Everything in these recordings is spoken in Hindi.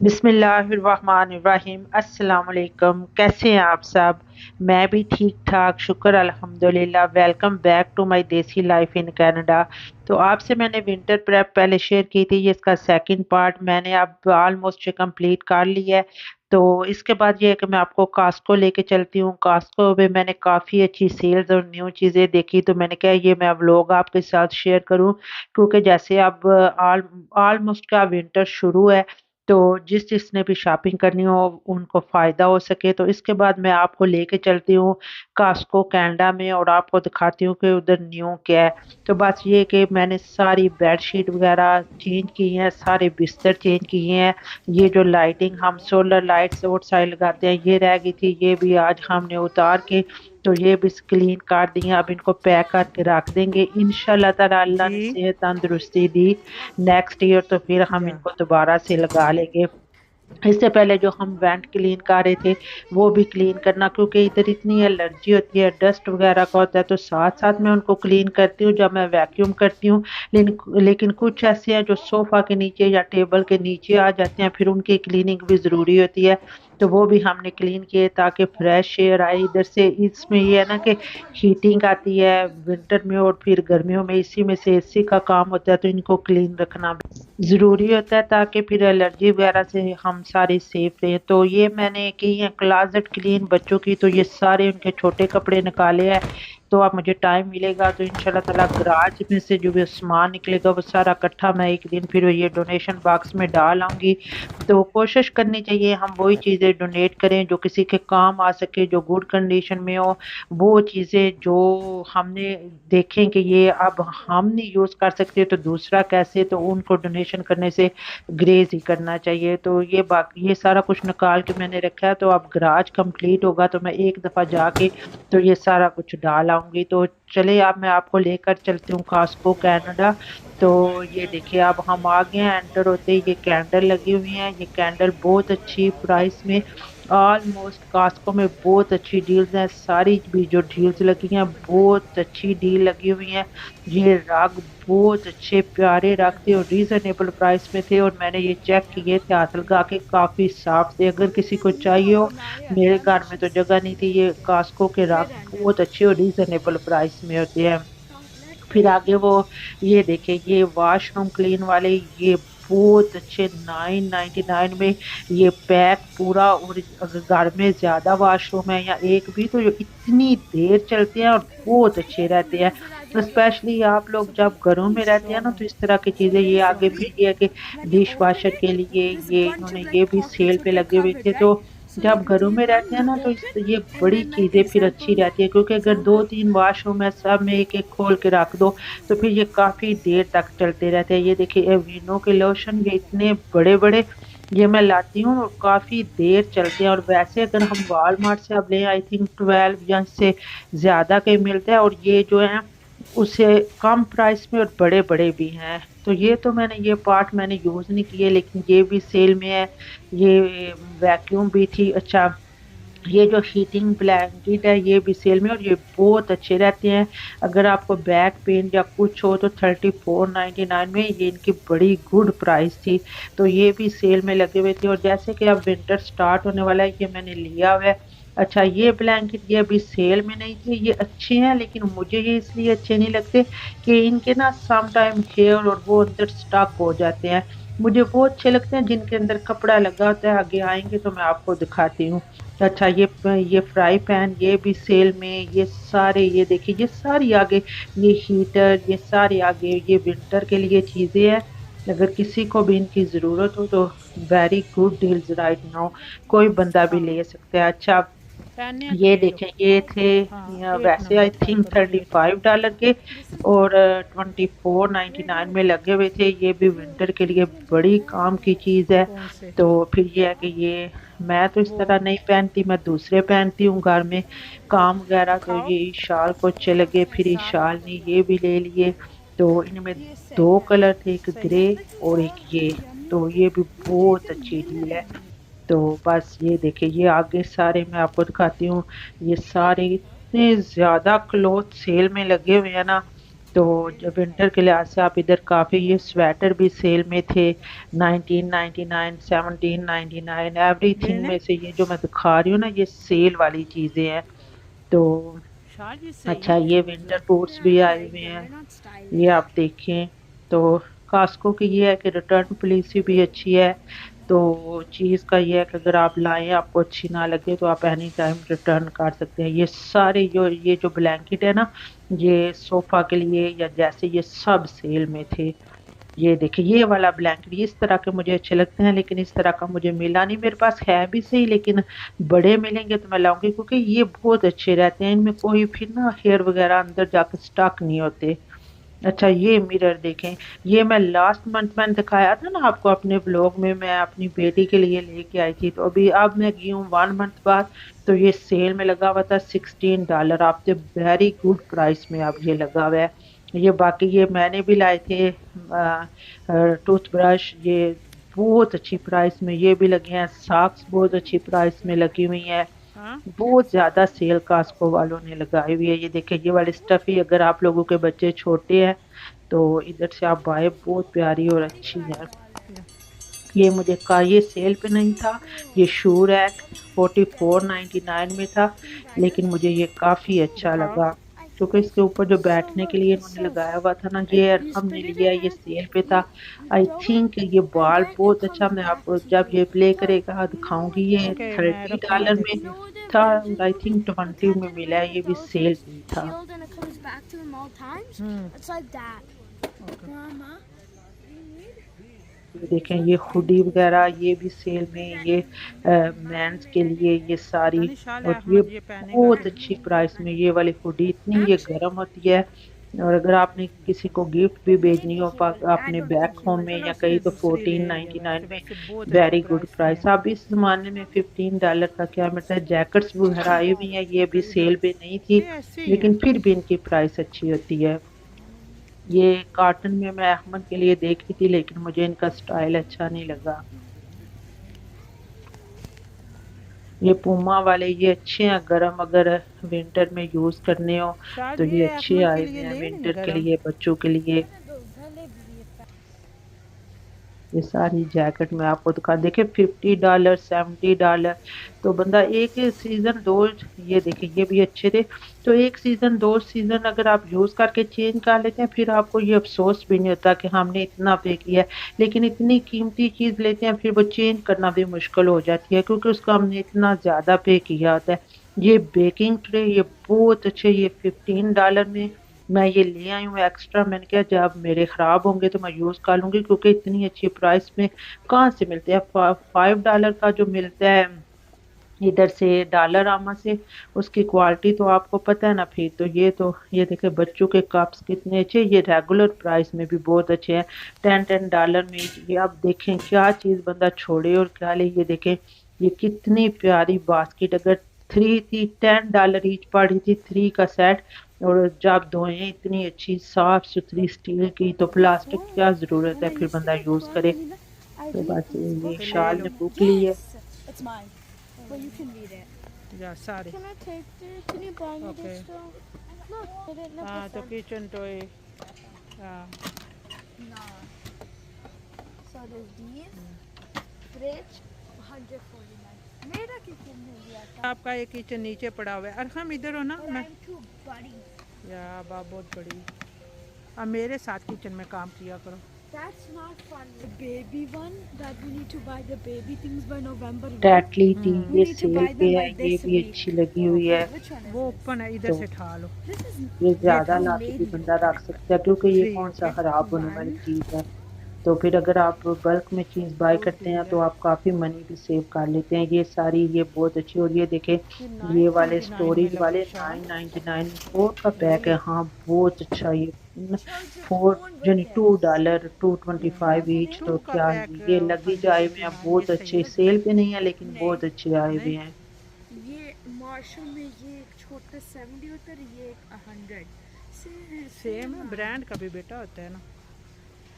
बिस्मिल्लाहिर्रहमानिर्रहीम। अस्सलाम वालेकुम। कैसे हैं आप सब? मैं भी ठीक ठाक, शुक्र अल्हम्दुलिल्लाह। वेलकम बैक टू माय देसी लाइफ इन कनाडा। तो आपसे मैंने विंटर प्रेप पहले शेयर की थी, ये इसका सेकंड पार्ट मैंने अब ऑलमोस्ट कंप्लीट कर लिया है। तो इसके बाद ये है कि मैं आपको कास्को लेके चलती हूँ। कास्को में मैंने काफ़ी अच्छी सेल्स और न्यू चीज़ें देखी, तो मैंने कहा ये मैं व्लॉग आपके साथ शेयर करूँ, क्योंकि जैसे अब ऑलमोस्ट का विंटर शुरू है, तो जिसने भी शॉपिंग करनी हो उनको फ़ायदा हो सके। तो इसके बाद मैं आपको लेके चलती हूँ कास्को कनाडा में, और आपको दिखाती हूँ कि उधर न्यू क्या है। तो बस ये कि मैंने सारी बेडशीट वगैरह चेंज की हैं, सारे बिस्तर चेंज किए हैं। ये जो लाइटिंग हम सोलर लाइट्स आउटसाइड लगाते हैं, ये रह गई थी, ये भी आज हमने उतार के तो ये भी क्लीन कर दी हैं। अब इनको पैक करके रख देंगे इंशाल्लाह ताला। अल्लाह ने जी, सेहत तंदुरुस्ती दी नेक्स्ट ईयर, तो फिर हम या इनको दोबारा से लगा लेंगे। इससे पहले जो हम वेंट क्लीन कर रहे थे वो भी क्लीन करना, क्योंकि इधर इतनी एलर्जी होती है, डस्ट वगैरह का होता है, तो साथ साथ मैं उनको क्लीन करती हूँ जब मैं वैक्यूम करती हूँ। लेकिन कुछ ऐसे हैं जो सोफ़ा के नीचे या टेबल के नीचे आ जाते हैं, फिर उनकी क्लीनिंग भी ज़रूरी होती है। तो वो भी हमने क्लीन किए ताकि फ्रेश एयर आए इधर से। इसमें ये है ना कि हीटिंग आती है विंटर में, और फिर गर्मियों में इसी में से एसी का काम होता है, तो इनको क्लीन रखना ज़रूरी होता है ताकि फिर एलर्जी वगैरह से हम सारे सेफ रहें। तो ये मैंने की है क्लासेट क्लीन बच्चों की, तो ये सारे उनके छोटे कपड़े निकाले हैं। तो अब मुझे टाइम मिलेगा तो इंशाल्लाह ताला गराज में से जो भी सामान निकलेगा वो सारा इकट्ठा मैं एक दिन फिर ये डोनेशन बॉक्स में डाल आऊंगी। तो कोशिश करनी चाहिए हम वही चीज़ें डोनेट करें जो किसी के काम आ सके, जो गुड कंडीशन में हो। वो चीज़ें जो हमने देखें कि ये अब हम नहीं यूज़ कर सकते तो दूसरा कैसे, तो उनको डोनेशन करने से ग्रेज ही करना चाहिए। तो ये बाकी ये सारा कुछ निकाल के मैंने रखा है, तो अब गराज कंप्लीट होगा तो मैं एक दफ़ा जाके तो ये सारा कुछ डाल आऊंगी। तो चलिए अब मैं आपको लेकर चलती हूँ कास्को कनाडा। तो ये देखिए अब हम आ गए हैं, एंटर होते ही ये कैंडल लगी हुई हैं। ये कैंडल बहुत अच्छी प्राइस में, ऑलमोस्ट कास्को में बहुत अच्छी डील्स हैं। सारी भी जो डील्स लगी हैं बहुत अच्छी डील लगी हुई हैं। ये रग बहुत अच्छे प्यारे रग थे और रीजनेबल प्राइस में थे, और मैंने ये चेक किए थे हाथ लगा के, काफी साफ थे। अगर किसी को चाहिए हो, मेरे घर में तो जगह नहीं थी। ये कास्को के रग बहुत अच्छे और रीजनेबल प्राइस में होते हैं। फिर आगे वो ये देखे ये वॉशरूम क्लीन वाले, ये बहुत अच्छे 999 में ये पैक पूरा। और अगर घर में ज्यादा वॉशरूम है या एक भी, तो ये इतनी देर चलते हैं और बहुत अच्छे रहते हैं। स्पेशली आप लोग जब घरों में रहते हैं ना, तो इस तरह की चीजें ये आगे फिर ये है कि डिश वॉशर के लिए ये इन्होंने ये भी सेल पे लगे हुए थे। तो जब घरों में रहते हैं ना, तो ये बड़ी चीजें फिर अच्छी रहती है, क्योंकि अगर दो तीन वॉशरूम है सब में एक एक खोल के रख दो तो फिर ये काफी देर तक चलते रहते हैं। ये देखिए एविनो के लोशन, ये इतने बड़े बड़े ये मैं लाती हूँ और काफी देर चलते हैं। और वैसे अगर हम वॉलमार्ट से अब ले, आई थिंक 12 या इससे ज्यादा के मिलते हैं, और ये जो है उससे कम प्राइस में और बड़े बड़े भी हैं। तो ये तो मैंने ये पार्ट मैंने यूज नहीं किए, लेकिन ये भी सेल में है। ये वैक्यूम भी थी। अच्छा, ये जो हीटिंग ब्लैंकेट है ये भी सेल में, और ये बहुत अच्छे रहते हैं। अगर आपको बैक पेन या कुछ हो तो 34.99 में ये इनकी बड़ी गुड प्राइस थी। तो ये भी सेल में लगे हुए थे, और जैसे कि अब विंटर स्टार्ट होने वाला है, ये मैंने लिया हुआ है। अच्छा, ये ब्लैंकेट ये अभी सेल में नहीं थे। ये अच्छे हैं, लेकिन मुझे ये इसलिए अच्छे नहीं लगते कि इनके ना सम टाइम हेयर और वो अंदर स्टक हो जाते हैं। मुझे वो अच्छे लगते हैं जिनके अंदर कपड़ा लगा होता है। आगे आएंगे तो मैं आपको दिखाती हूँ। अच्छा, ये फ्राई पैन ये भी सेल में। ये सारे ये देखिए ये सारी आगे, ये हीटर ये सारे आगे, ये विंटर के लिए चीज़ें हैं। अगर किसी को भी इनकी ज़रूरत हो तो very good deals right now, कोई बंदा भी हाँ, ले सकता है। अच्छा, पहनने हैं ये कपड़े देखें लोग। ये थे हाँ, एक वैसे आई नंबर थिंक सुपर $35 के, और 24.99 में लगे हुए थे। ये भी विंटर के लिए बड़ी काम की चीज़ है। कौन से तो फिर ये है कि ये मैं तो इस वो तरह नहीं पहनती, मैं दूसरे पहनती हूँ घर में काम वगैरह। तो खाओ ये शाल को अच्छे लगे, फिर ये शाल ने ये भी ले लिए। तो इनमें दो कलर थे, एक सही ग्रे है। और एक ये। तो ये भी बहुत अच्छी डील है। तो बस ये देखिए ये आगे सारे मैं आपको दिखाती हूँ। ये सारे इतने ज्यादा क्लोथ सेल में लगे हुए हैं ना, तो जब विंटर के लिहाज से आप इधर काफ़ी ये स्वेटर भी सेल में थे 1999 1799 एवरीथिंग बेने में से ये जो मैं दिखा रही हूँ ना ये सेल वाली चीज़ें हैं। तो शाल ये सही अच्छा है ये विंटर बूट्स भी आए हुए हैं, ये आप देखें। तो कास्को की ये है कि रिटर्न पॉलिसी भी अच्छी है। तो चीज़ का ये है कि अगर आप लाएं आपको अच्छी ना लगे तो आप एनी टाइम रिटर्न कर सकते हैं। ये सारे जो ये जो ब्लैंकेट है ना ये सोफा के लिए या जैसे ये सब सेल में थे। ये देखिए ये वाला ब्लैंकेट इस तरह के मुझे अच्छे लगते हैं लेकिन इस तरह का मुझे मिला नहीं, मेरे पास है भी सही लेकिन बड़े मिलेंगे तो मैं लाऊंगी क्योंकि ये बहुत अच्छे रहते हैं, इनमें कोई फिर ना हेयर वगैरह अंदर जाके स्टक नहीं होते। अच्छा ये मिरर देखें, ये मैं लास्ट मंथ मैंने दिखाया था ना आपको अपने ब्लॉग में, मैं अपनी बेटी के लिए लेके आई थी। तो अभी अब मैं गई हूँ 1 मंथ बाद, तो ये सेल में लगा हुआ था $16 आपसे वेरी गुड प्राइस में अब ये लगा हुआ है। ये बाकी ये मैंने भी लाए थे टूथब्रश, ये बहुत अच्छी प्राइस में ये भी लगे हैं। सॉक्स बहुत अच्छी प्राइस में लगी हुई हैं। हाँ बहुत ज्यादा सेल कास्को वालों ने लगाई हुई है। ये देखिए ये वाली स्टफी अगर आप लोगों के बच्चे छोटे हैं तो इधर से आप बाय, बहुत प्यारी और अच्छी है। ये मुझे का ये सेल पे नहीं था, ये शू रैक 44.99 में था लेकिन मुझे ये काफी अच्छा दिखाओ लगा क्योंकि इसके ऊपर जो बैठने के लिए इन्होंने लगाया हुआ था ना ये हमने लिया, ये सेल पे था। आई थिंक ये बाल बहुत अच्छा, मैं आपको जब ये प्ले करेगा दिखाऊंगी। ये ओके मैं रखूँगा $30 में देखिए था और आई थिंक 20 में मिला है, ये भी सेल पे ही था। हम्म ये देखें ये हुडी वगैरह ये भी सेल में, ये मेंस के लिए ये सारी। नानी शाल और ये अहमद ये पहनेगा बहुत कि अच्छी प्राइस में ये वाली हुडी, इतनी ये गर्म होती है। और अगर आपने किसी को गिफ्ट भी भेजनी हो अपने बैक होम में चलो या उसने कहीं तो दूसरी फोर्टीन ले लिया नाइन्टी नाइन वैसे में वैसे बहुत अच्छी वेरी गुड प्राइस में प्राइस। है अब इस जमाने में $15 का क्या मिलता है, जैकेट्स वगैरह आई हुई हैं, ये भी सेल पे नहीं थी ये ऐसे ही है लेकिन फिर भी इनकी प्राइस अच्छी होती है। ये कॉटन में मैं अहमद के लिए देखी थी लेकिन मुझे इनका स्टाइल अच्छा नहीं लगा। ये पूमा वाले ये अच्छे हैं गरम, अगर विंटर में यूज करने हो शाल तो भी ये ये अच्छे अहमद के आए हुए लिए हैं ले लें विंटर के गरम लिए, बच्चों के लिए। ये सारी जैकेट में आपको दिखा, देखिए $50 $70। तो बंदा एक सीजन दो, ये देखिए ये भी अच्छे थे। तो एक सीजन दो सीजन अगर आप यूज करके चेंज कर लेते हैं फिर आपको ये अफसोस भी नहीं होता कि हमने इतना पे किया है। लेकिन इतनी कीमती चीज लेते हैं फिर वो चेंज करना भी मुश्किल हो जाती है क्योंकि उसका हमने इतना ज्यादा पे किया होता है। ये बेकिंग ट्रे ये बहुत अच्छे, ये $15 में मैं ये ले आई हूँ एक्स्ट्रा। मैंने कहा जब मेरे खराब होंगे तो मैं यूज कर लूंगी क्योंकि इतनी अच्छी प्राइस में कहाँ से मिलते हैं। $5 का जो मिलता है इधर से डॉलर आमा से, उसकी क्वालिटी तो आपको पता है ना। फिर तो ये देखिए बच्चों के कप्स कितने अच्छे, ये रेगुलर प्राइस में भी बहुत अच्छे हैं। $10 में ये आप देखें क्या चीज बंदा छोड़े और क्या ले। ये देखें ये कितनी प्यारी बास्केट, अगर थ्री थी $10 ईच पड़ी थी, थ्री का सेट। और जब धोए इतनी अच्छी साफ सुथरी स्टील की, तो प्लास्टिक क्या जरूरत है फिर बंदा यूज करे। तो बस ये फिर ले शाल लो ने बुक ली है। या सारे ओके हाँ तो किचन टॉय हाँ आपका एक किचन नीचे पड़ा हुआ है और हम इधर हो ना मैं या बाप बहुत बड़ी अब मेरे साथ किचन में काम किया करो That's not fun. The baby one that we need to buy the baby things by November 1. Tetley tea We ये need to सेल buy पे them है, by ये this भी week. अच्छी लगी हुई है। Which one is वो this? ओपन है इधर तो से ठा लो This is ये ये ज्यादा ठा लाके भी made बंदा रख सकता है क्योंकि ये थ्री कौन सा ओके खराब होने वाली one. चीज है। तो फिर अगर आप बल्क में चीज बाय टू करते हैं तो डीलर आप काफी मनी भी सेव कर लेते हैं। ये सारी ये बहुत अच्छी, और ये देखें ये ये वाले 999 में स्टोरेज लगी वाले शाल 999 फोर का ले पैक है। लो हाँ बहुत अच्छा ये Charge your four phone with यानी this. $2 $2.25 ईच। टू तो का क्या पैक ये लगी जाए हुए हैं 149 ये बहुत सही अच्छे, है सेल पे नहीं है लेकिन नहीं बहुत अच्छे आए हुए नहीं हैं। ये मार्शल में ये एक छोटा 70 होता है, ये एक 100 सेम है ब्रांड का भी बेटा होता है ना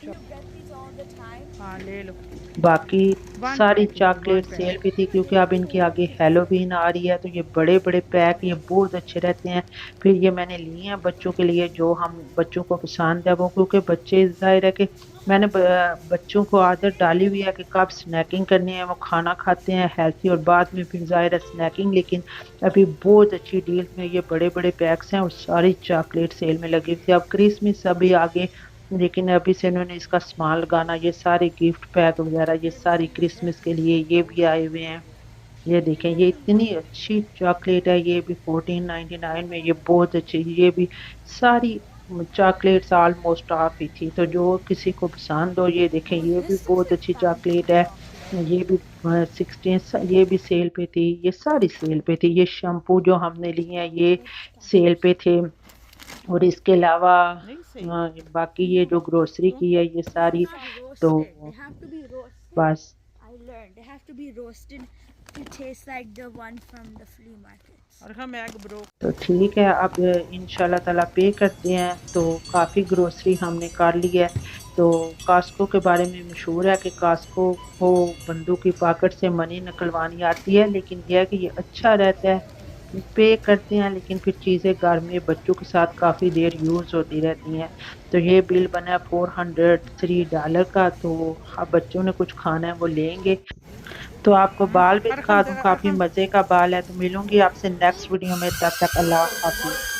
You get these all the time. हाँ ले लो। बाकी वन सारी पैक लेंगे, वन चॉकलेट सेल पैक। पे थी क्योंकि अब इनके आगे हेलोवीन आ रही है, तो ये बड़े बड़े पैक ये बहुत अच्छे रहते हैं। फिर ये मैंने लिए हैं बच्चों के लिए, जो हम बच्चों को पसंद है वो, क्योंकि बच्चे जाहिर है कि मैंने बच्चों को आदत डाली हुई है कि कब स्नैकिंग करनी है, वो खाना खाते हैं हेल्थी और बाद में फिर जाहिर है स्नैकिंग। लेकिन अभी बहुत अच्छी डील में ये बड़े बड़े पैक्स हैं और सारी चॉकलेट सेल में लगी हुई थी। अब क्रिसमस अभी आगे, लेकिन अभी से इन्होंने इसका इस्तेमाल लगाना, ये सारे गिफ्ट पैक वगैरह ये सारी क्रिसमस के लिए ये भी आए हुए हैं। ये देखें, ये इतनी अच्छी चॉकलेट है, ये भी 14.99 में, ये बहुत अच्छी। ये भी सारी चॉकलेट्स ऑलमोस्ट ऑफ ही थी, तो जो किसी को पसंद हो ये देखें, Oh, ये भी this is बहुत a अच्छी चॉकलेट fancy है। chocolate. ये भी 16, ये भी सेल पे थी, ये सारी सेल पे थी। ये शैम्पू जो हमने लिए हैं ये सेल पे थे। और इसके अलावा नहीं सही। बाकी ये जो ग्रोसरी की है ये सारी, तो They have to be roasted. बस। I learned they have to be roasted to taste like the one from the flea markets. और हम एग ब्रो। तो ठीक है, अब इंशाल्लाह ताला पे करते हैं। तो काफ़ी ग्रोसरी हमने कर ली है। तो कास्को के बारे में मशहूर है कि कास्को को बंदूक की पॉकेट से मनी निकलवानी आती है, लेकिन यह है कि ये अच्छा रहता है। पे करते हैं लेकिन फिर चीज़ें घर में बच्चों के साथ काफ़ी देर यूज़ होती रहती हैं। तो ये बिल बना है $403 का। तो अब बच्चों ने कुछ खाना है वो लेंगे। तो आपको बाल भी अरहम दिखा दूँ, जरा काफ़ी अरहम। मज़े का बाल है। तो मिलूंगी आपसे नेक्स्ट वीडियो में, तब तक अल्लाह हाफिज़।